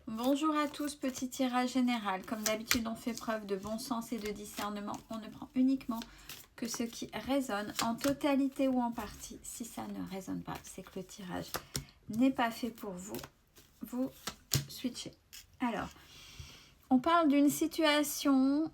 Bonjour à tous, petit tirage général. Comme d'habitude, on fait preuve de bon sens et de discernement. On ne prend uniquement que ce qui résonne en totalité ou en partie. Si ça ne résonne pas, c'est que le tirage n'est pas fait pour vous. Vous switchez. Alors, on parle d'une situation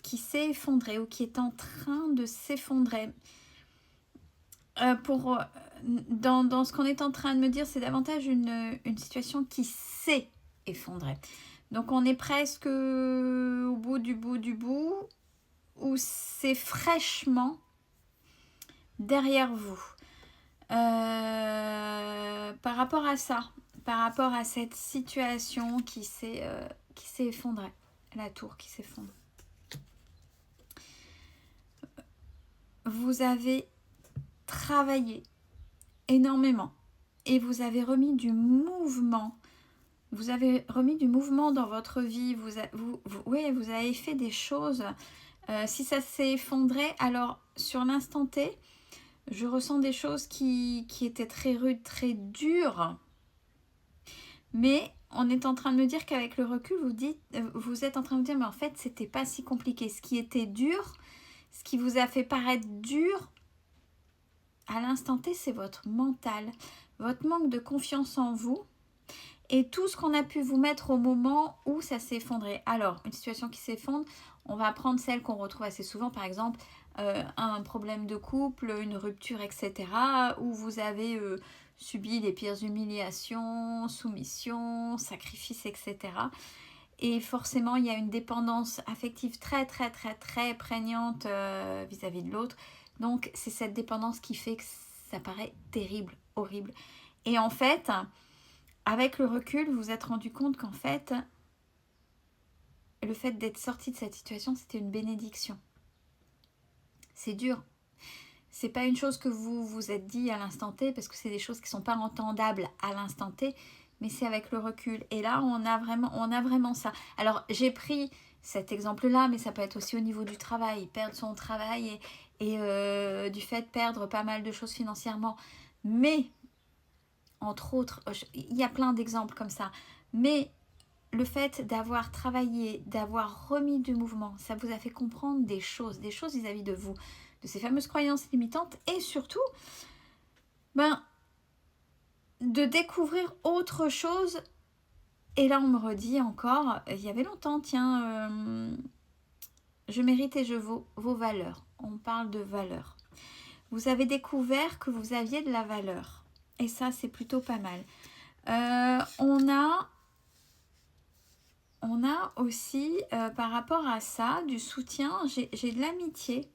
qui s'est effondrée ou qui est en train de s'effondrer. Dans ce qu'on est en train de me dire, c'est davantage une situation qui s'est effondrée. Donc on est presque au bout du bout, où c'est fraîchement derrière vous. Par rapport à ça, par rapport à cette situation qui s'est effondrée, la tour qui s'effondre. Vous avez travaillé énormément et vous avez remis du mouvement. Vous avez remis du mouvement dans votre vie. Vous avez fait des choses. Si ça s'est effondré, alors sur l'instant T, je ressens des choses qui étaient très rudes, très dures. Mais on est en train de me dire qu'avec le recul, vous êtes en train de me dire, mais en fait, c'était pas si compliqué. Ce qui était dur, ce qui vous a fait paraître dur, à l'instant T, c'est votre mental, votre manque de confiance en vous et tout ce qu'on a pu vous mettre au moment où ça s'est effondré. Alors, une situation qui s'effondre, on va prendre celle qu'on retrouve assez souvent, par exemple, un problème de couple, une rupture, etc., où vous avez subi les pires humiliations, soumissions, sacrifices, etc. Et forcément, il y a une dépendance affective très, très, très, très prégnante vis-à-vis de l'autre. Donc, c'est cette dépendance qui fait que ça paraît terrible, horrible. Et en fait, avec le recul, vous vous êtes rendu compte qu'en fait, le fait d'être sorti de cette situation, c'était une bénédiction. C'est dur. C'est pas une chose que vous vous êtes dit à l'instant T, parce que c'est des choses qui sont pas entendables à l'instant T, mais c'est avec le recul. Et là, on a vraiment ça. Alors, j'ai pris cet exemple-là, mais ça peut être aussi au niveau du travail, perdre son travail et du fait de perdre pas mal de choses financièrement. Mais, entre autres, il y a plein d'exemples comme ça. Mais le fait d'avoir travaillé, d'avoir remis du mouvement, ça vous a fait comprendre des choses vis-à-vis de vous, de ces fameuses croyances limitantes et surtout, de découvrir autre chose. Et là, on me redit encore, il y avait longtemps, tiens, je mérite et je vaux vos valeurs. On parle de valeurs. Vous avez découvert que vous aviez de la valeur. Et ça, c'est plutôt pas mal. On a aussi, par rapport à ça, du soutien. J'ai de l'amitié.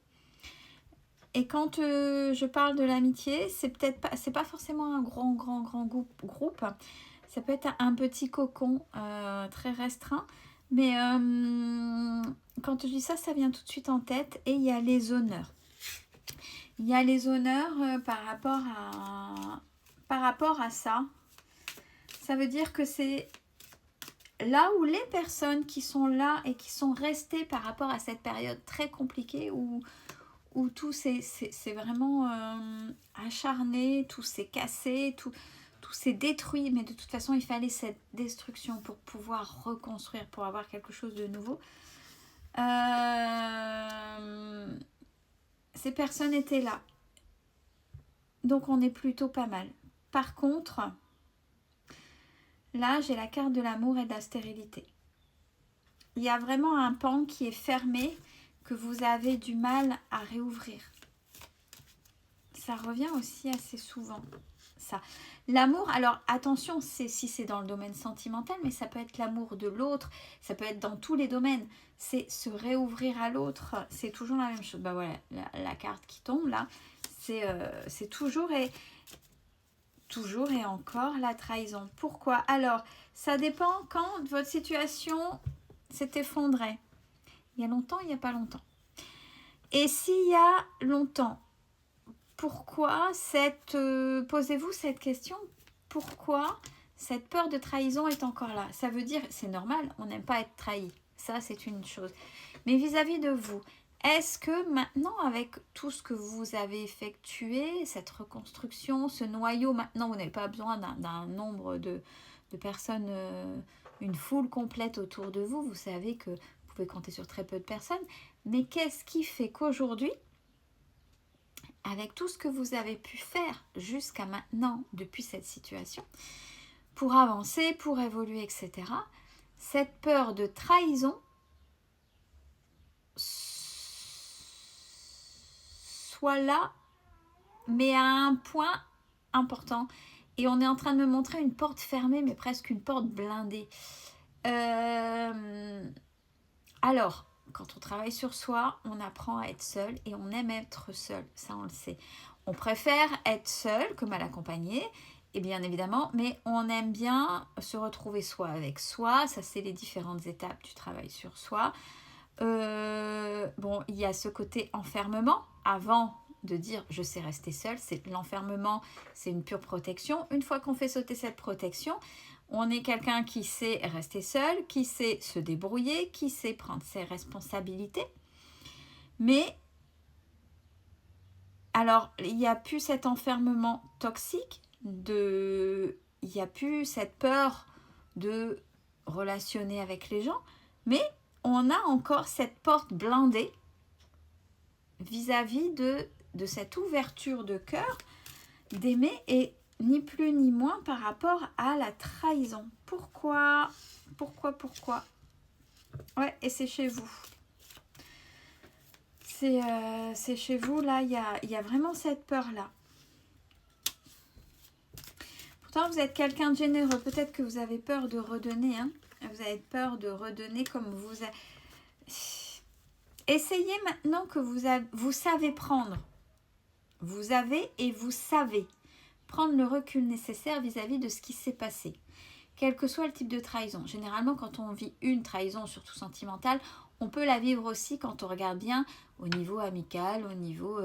Et quand je parle de l'amitié, c'est pas forcément un grand groupe. Ça peut être un petit cocon très restreint. Mais quand je dis ça, ça vient tout de suite en tête. Et il y a les honneurs. Il y a les honneurs par rapport à ça. Ça veut dire que c'est là où les personnes qui sont là et qui sont restées par rapport à cette période très compliquée où tout c'est vraiment acharné, tout s'est cassé, tout s'est détruit, mais de toute façon il fallait cette destruction pour pouvoir reconstruire, pour avoir quelque chose de nouveau. Ces personnes étaient là, donc on est plutôt pas mal. Par contre, là j'ai la carte de l'amour et de la stérilité. Il y a vraiment un pan qui est fermé, que vous avez du mal à réouvrir. Ça revient aussi assez souvent, ça. L'amour, alors attention, si c'est dans le domaine sentimental, mais ça peut être l'amour de l'autre, ça peut être dans tous les domaines. C'est se réouvrir à l'autre, c'est toujours la même chose. Bah voilà, la carte qui tombe là, c'est toujours et encore la trahison. Pourquoi? Alors, ça dépend quand votre situation s'est effondrée. Il y a longtemps, il n'y a pas longtemps. Et s'il y a longtemps, pourquoi posez-vous cette question, pourquoi cette peur de trahison est encore là? Ça veut dire, c'est normal, on n'aime pas être trahi. Ça, c'est une chose. Mais vis-à-vis de vous, est-ce que maintenant, avec tout ce que vous avez effectué, cette reconstruction, ce noyau, maintenant, vous n'avez pas besoin d'un nombre de de personnes, une foule complète autour de vous, vous savez que vous pouvez compter sur très peu de personnes. Mais qu'est-ce qui fait qu'aujourd'hui, avec tout ce que vous avez pu faire jusqu'à maintenant, depuis cette situation, pour avancer, pour évoluer, etc., cette peur de trahison soit là, mais à un point important. Et on est en train de me montrer une porte fermée, mais presque une porte blindée. Alors, quand on travaille sur soi, on apprend à être seul et on aime être seul, ça on le sait. On préfère être seul que mal accompagné, et bien évidemment, mais on aime bien se retrouver soi avec soi, ça c'est les différentes étapes du travail sur soi. Bon, il y a ce côté enfermement, avant de dire je sais rester seul, c'est l'enfermement, c'est une pure protection. Une fois qu'on fait sauter cette protection, on est quelqu'un qui sait rester seul, qui sait se débrouiller, qui sait prendre ses responsabilités. Mais, alors, il n'y a plus cet enfermement toxique, il n'y a plus cette peur de relationner avec les gens, mais on a encore cette porte blindée vis-à-vis de cette ouverture de cœur, d'aimer et ni plus ni moins par rapport à la trahison. Pourquoi? Ouais, et c'est chez vous. C'est chez vous, là, il y a vraiment cette peur-là. Pourtant, vous êtes quelqu'un de généreux. Peut-être que vous avez peur de redonner. Hein. Vous avez peur de redonner comme vous... Essayez maintenant que vous savez prendre. Vous avez et vous savez prendre le recul nécessaire vis-à-vis de ce qui s'est passé. Quel que soit le type de trahison. Généralement, quand on vit une trahison, surtout sentimentale, on peut la vivre aussi quand on regarde bien au niveau amical, au niveau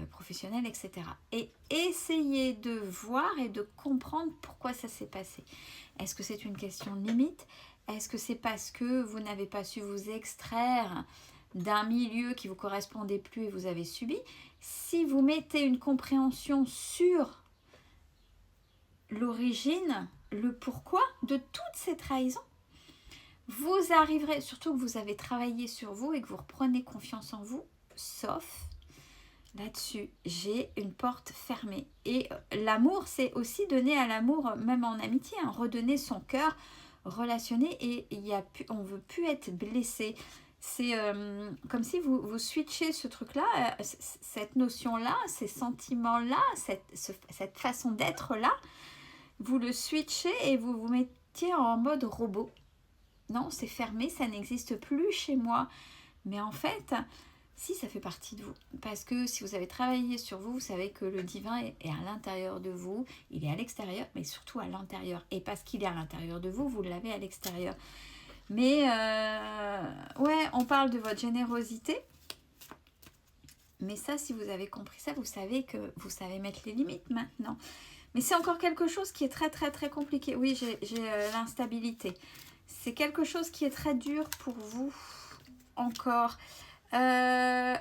professionnel, etc. Et essayez de voir et de comprendre pourquoi ça s'est passé. Est-ce que c'est une question de limite? Est-ce que c'est parce que vous n'avez pas su vous extraire d'un milieu qui vous correspondait plus et vous avez subi? Si vous mettez une compréhension sur l'origine, le pourquoi de toutes ces trahisons, vous arriverez, surtout que vous avez travaillé sur vous et que vous reprenez confiance en vous, sauf là-dessus, j'ai une porte fermée. Et l'amour, c'est aussi donner à l'amour, même en amitié, hein, redonner son cœur, relationner, et on ne veut plus être blessé. C'est comme si vous switchez ce truc-là, cette notion-là, ces sentiments-là, cette façon d'être-là, vous le switchez et vous vous mettiez en mode robot. Non, c'est fermé, ça n'existe plus chez moi. Mais en fait, si, ça fait partie de vous. Parce que si vous avez travaillé sur vous, vous savez que le divin est à l'intérieur de vous, il est à l'extérieur, mais surtout à l'intérieur. Et parce qu'il est à l'intérieur de vous, vous l'avez à l'extérieur. Mais, ouais, on parle de votre générosité. Mais ça, si vous avez compris ça, vous savez que vous savez mettre les limites maintenant. Mais c'est encore quelque chose qui est très, très, très compliqué. Oui, j'ai l'instabilité. C'est quelque chose qui est très dur pour vous encore.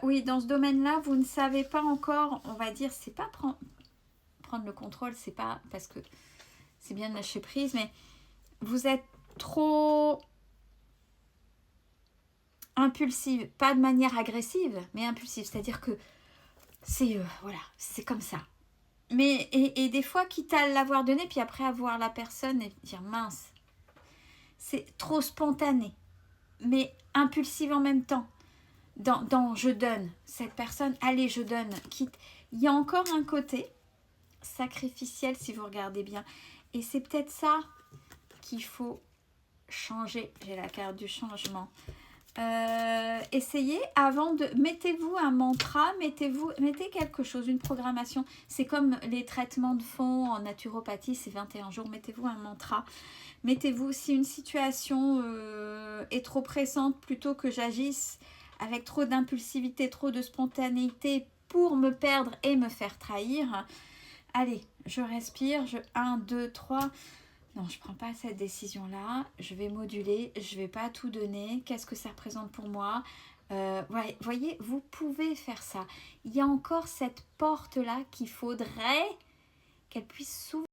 Oui, dans ce domaine-là, vous ne savez pas encore, on va dire, c'est pas prendre le contrôle, c'est pas parce que c'est bien de lâcher prise, mais vous êtes trop impulsive, pas de manière agressive, mais impulsive, c'est-à-dire que c'est voilà, c'est comme ça. Mais et des fois, quitte à l'avoir donné, puis après avoir la personne et dire mince, c'est trop spontané, mais impulsive en même temps. Dans je donne, cette personne, allez, je donne, quitte. Il y a encore un côté sacrificiel si vous regardez bien. Et c'est peut-être ça qu'il faut changer. J'ai la carte du changement. Essayez avant de... Mettez-vous un mantra, mettez quelque chose, une programmation. C'est comme les traitements de fond en naturopathie, c'est 21 jours. Mettez-vous un mantra. Mettez-vous, si une situation est trop pressante, plutôt que j'agisse avec trop d'impulsivité, trop de spontanéité pour me perdre et me faire trahir. Allez, je respire, 1, 2, 3. Non, je ne prends pas cette décision-là. Je vais moduler, je ne vais pas tout donner. Qu'est-ce que ça représente pour moi? Ouais, voyez, vous pouvez faire ça. Il y a encore cette porte-là qu'il faudrait qu'elle puisse s'ouvrir.